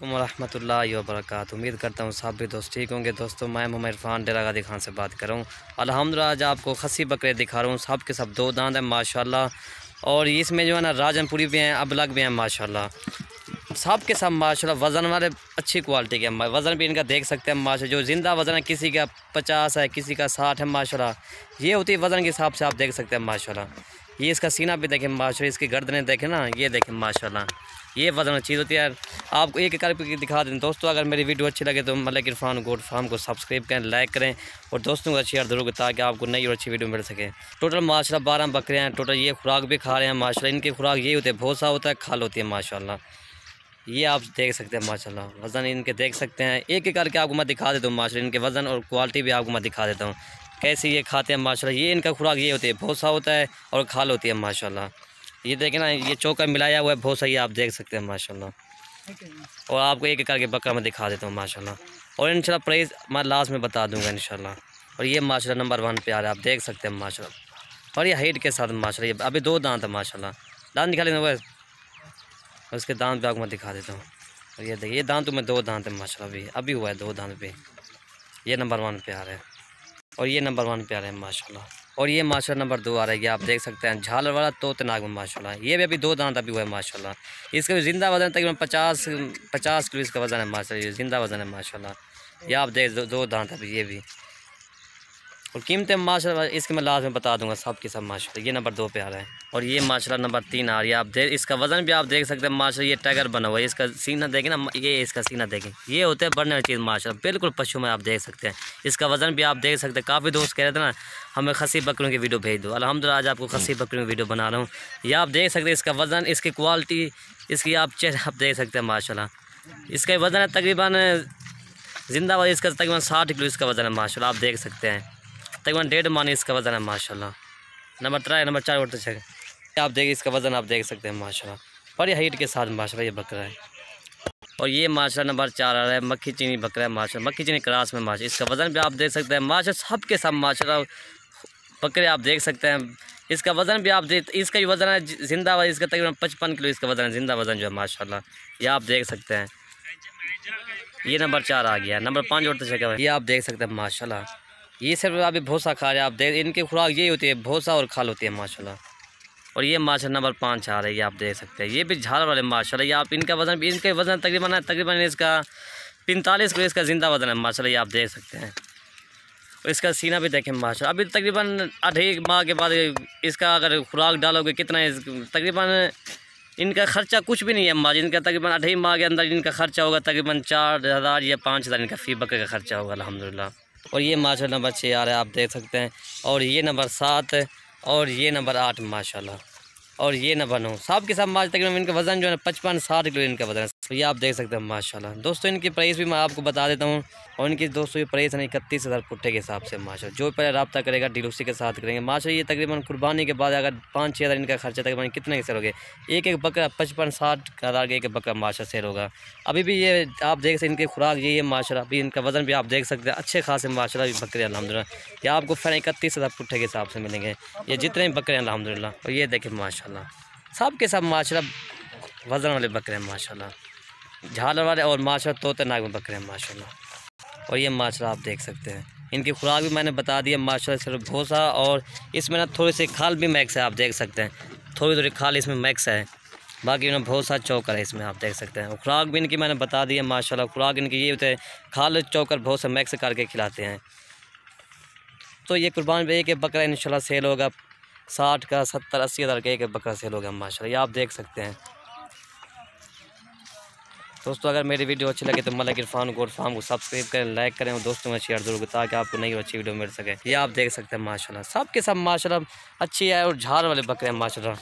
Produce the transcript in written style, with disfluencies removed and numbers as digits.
रहमतुल्लाहि व बरकातुहू। उम्मीद करता हूँ सब भी दोस्त ठीक होंगे। दोस्तों मैं मोहम्मद इरफान डेरा गादी खान से बात कर रहा हूँ। अल्हम्दुलिल्लाह आज आपको खसी बकरे दिखा रहा हूँ। सब के सब दो दांत हैं माशाल्लाह। और इसमें जो है ना राजनपुरी भी हैं, अबलग भी हैं माशाल्लाह। सब के सब माशाल्लाह वज़न वाले अच्छी क्वालिटी के। वज़न भी इनका देख सकते हैं माशाल्लाह। जो ज़िंदा वज़न है किसी का 50 है, किसी का 60 है माशाल्लाह। ये होती है वज़न के हिसाब से आप देख सकते हैं माशाल्लाह। ये इसका सीना भी देखें माशाल्लाह, इसकी गर्दनें देखें ना, ये देखें माशाल्लाह। ये वज़न चीज़ होती है। आपको एक करके दिखा दें दोस्तों। अगर मेरी वीडियो अच्छी लगे तो मलिक इरफान गोट फार्म को सब्सक्राइब करें, लाइक करें और दोस्तों को शेयर ज़रूर करें ताकि आपको नई और अच्छी वीडियो मिल सके। टोटल माशाल्लाह 12 बकरे हैं टोटल। ये खुराक भी खा रहे हैं माशाल्लाह। इनकी खुराक ये होती है, भूसा होता है, खाल होती है माशाल्लाह। ये आप देख सकते हैं माशाल्लाह। वज़न इनके देख सकते हैं। एक एक करके आपको मैं दिखा देता हूँ माशाल्लाह। इनके वज़न और क्वालिटी भी आपको मैं दिखा देता हूँ कैसे ये खाते हैं माशाल्लाह। ये इनका खुराक ये होती है, भूसा होता है और खाल होती है माशाल्लाह। ये देखें ना, ये चौका मिलाया हुआ है भूसा, ये आप देख सकते हैं माशाल्लाह। और आपको एक एक करके बकरा मैं दिखा देता हूँ माशाल्लाह। और इंशाल्लाह प्राइस मैं लास्ट में बता दूँगा इंशाल्लाह। और ये माशाल्लाह नंबर 1 पे आ रहा है, आप देख सकते हैं माशाल्लाह। और ये हाइट के साथ माशाल्लाह। ये अभी 2 दांत है माशाल्लाह। दांत निकाले ना वह, उसके दांत पे आपको मैं दिखा देता हूँ। और ये देखिए, ये दांत में 2 दांत है माशाल्लाह। अभी हुआ है 2 दांत पे। ये नंबर 1 पे आ रहा है और ये नंबर 1 पे आ रहे हैं माशाल्लाह। और ये माशाल्लाह नंबर 2 आ रहा है। ये आप देख सकते हैं झालर वाला तोतनाग में माशाल्लाह। ये भी अभी 2 दांत अभी हुआ है माशाल्लाह। इसका भी ज़िंदा वज़न तकरीबन 50 किलो इसका वज़न है माशाल्लाह। ये ज़िंदा वज़न है माशाल्लाह। ये आप देख 2 दांत अभी ये भी। और कीमतें माशाल्लाह इसके मैं लास्ट में बता दूंगा सब के सब माशाल्लाह। ये नंबर 2 पे आ रहा है। और ये माशाल्लाह नंबर 3 आ रही है। आप देख इसका वज़न भी आप देख सकते हैं माशाल्लाह। ये टाइगर बना हुआ है। इसका सीना देखें ना, ये इसका सीना देखें, ये होते हैं बढ़ने वाली चीज़ माशाल्लाह। बिल्कुल पशु में आप देख सकते हैं। इसका वज़न भी आप देख सकते हैं। काफ़ी दोस्त कह रहे थे ना हमें खसी बकरियों की वीडियो भेज दो। अल्हम्दुलिल्लाह आज आपको खसी बकरियों की वीडियो बना रहा हूँ। ये आप देख सकते हैं इसका वज़न, इसकी क्वालिटी, इसकी आप चेहरा आप देख सकते हैं माशाल्लाह। इसका वज़न है तकरीबन ज़िंदा वाला इसका तकरीबन 60 किलो इसका वज़न है माशाल्लाह। आप देख सकते हैं तकरीबन 1.5 मन इसका वज़न है माशाल्लाह। नंबर 3 नंबर 4 और तो आप देखिए इसका वज़न आप देख सकते हैं माशाल्लाह। और ये हाइट के साथ माशाल्लाह ये बकरा है। और ये माशाल्लाह नंबर 4 आ रहा है, मक्खी चीनी बकरा है माशाल्लाह। मक्खी चीनी क्रॉस में माशाल्लाह। इसका वज़न भी आप देख सकते हैं माशाल्लाह। सब के सब माशाल्लाह बकरे आप देख सकते हैं। इसका वज़न भी आप देख, इसका भी वज़न है ज़िंदा वाला, इसका तकरीबन 55 किलो इसका वज़न है, ज़िंदा वज़न जो है माशाल्लाह। ये आप देख सकते हैं। ये नंबर 4 आ गया। नंबर 5 और तो ये आप देख सकते हैं माशाल्लाह। ये सिर्फ अभी भूसा खा रहे हैं। आप देख इनकी खुराक यही होती है, भूसा और खाल होती है माशाल्लाह। और ये माशाल्लाह नंबर 5 आ रही है, आप देख सकते हैं। ये भी झाल वाले माशाल्लाह। ये आप इनका वज़न भी, इनके वज़न तकरीबन इसका 45 किलो इसका ज़िंदा वज़न है माशाल्लाह। ये आप देख सकते हैं। और इसका सीना भी देखें माशाल्लाह। अभी तकरीबन 2.5 माह के बाद इसका अगर खुराक डालोगे कितना तकरीबन इनका ख़र्चा कुछ भी नहीं है माँ। इनका तकरीबन 2.5 माह के अंदर इनका ख़र्चा होगा तकरीबन 4000 या 5000 इनका फ़ी बकरे का ख़र्चा होगा अल्हम्दुलिल्लाह। और ये माशाल्लाह नंबर 6 आ रहा है, आप देख सकते हैं। और ये नंबर 7 और ये नंबर 8 माशाल्लाह। और ये नंबर 9 सब के सब माश तकरीबन इनका वज़न जो है 55-60 किलो इनका वज़न है। तो ये आप देख सकते हैं माशाल्लाह। दोस्तों इनकी प्राइस भी मैं आपको बता देता हूँ। और इनकी दोस्तों ये प्राइस है 31,000 पुट्टे के हिसाब से माशाल्लाह। जो पहले रब्ता करेगा डील उसी के साथ करेंगे माशाल्लाह। ये तकरीबन कुर्बानी के बाद अगर 5-6 हज़ार इनका खर्चा तकरीबन कितने के सेल होगे। एक एक बकरा 55-60 हज़ार के एक बकरा माशाल्लाह सेल होगा। अभी भी ये आप देख सकते हैं इनकी खुराक यही है माशाल्लाह। अभी इनका वज़न भी आप देख सकते हैं अच्छे खासे माशाल्लाह बकरे अल्हम्दुलिल्लाह। ये आपको फिर 31,000 पुट्टे के हिसाब से मिलेंगे ये जितने बकरे हैं अल्हम्दुलिल्लाह। और ये देखें माशाल्लाह सब के सब माशाल्लाह वज़न वाले बकरे हैं माशाल्लाह। झालर वाले और माशाल्लाह तोते नाग में बकरे हैं माशाल्लाह। और ये माशाल्लाह आप देख सकते हैं। इनकी खुराक भी मैंने बता दी है माशाल्लाह। सिर्फ भूसा और इसमें ना थोड़ी सी खाल भी मैक्स है, आप देख सकते हैं। थोड़ी खाल इसमें मैक्स है, बाकी ना भूसा चौकर है इसमें, आप देख सकते हैं। और खुराक भी इनकी मैंने बता दी है माशाल्लाह। खुराक इनकी ये होते हैं, खाल चौकर भूसा मैक्स करके खिलाते हैं। तो ये कुर्बान पे एक बकरा इंशाल्लाह सेल होगा 60 का 70-80 हज़ार का एक बकरा सेल होगा माशाल्लाह। ये आप देख सकते हैं। दोस्तों अगर मेरी वीडियो अच्छी लगे तो मलिक इरफान गोट फार्म को सब्सक्राइब करें, लाइक करें और दोस्तों में शेयर जरूर करें ताकि आपको नई और अच्छी वीडियो मिल सके। ये आप देख सकते हैं माशाल्लाह। सब के सब माशाल्लाह अच्छी है और झाल वाले बकरे हैं माशाल्लाह।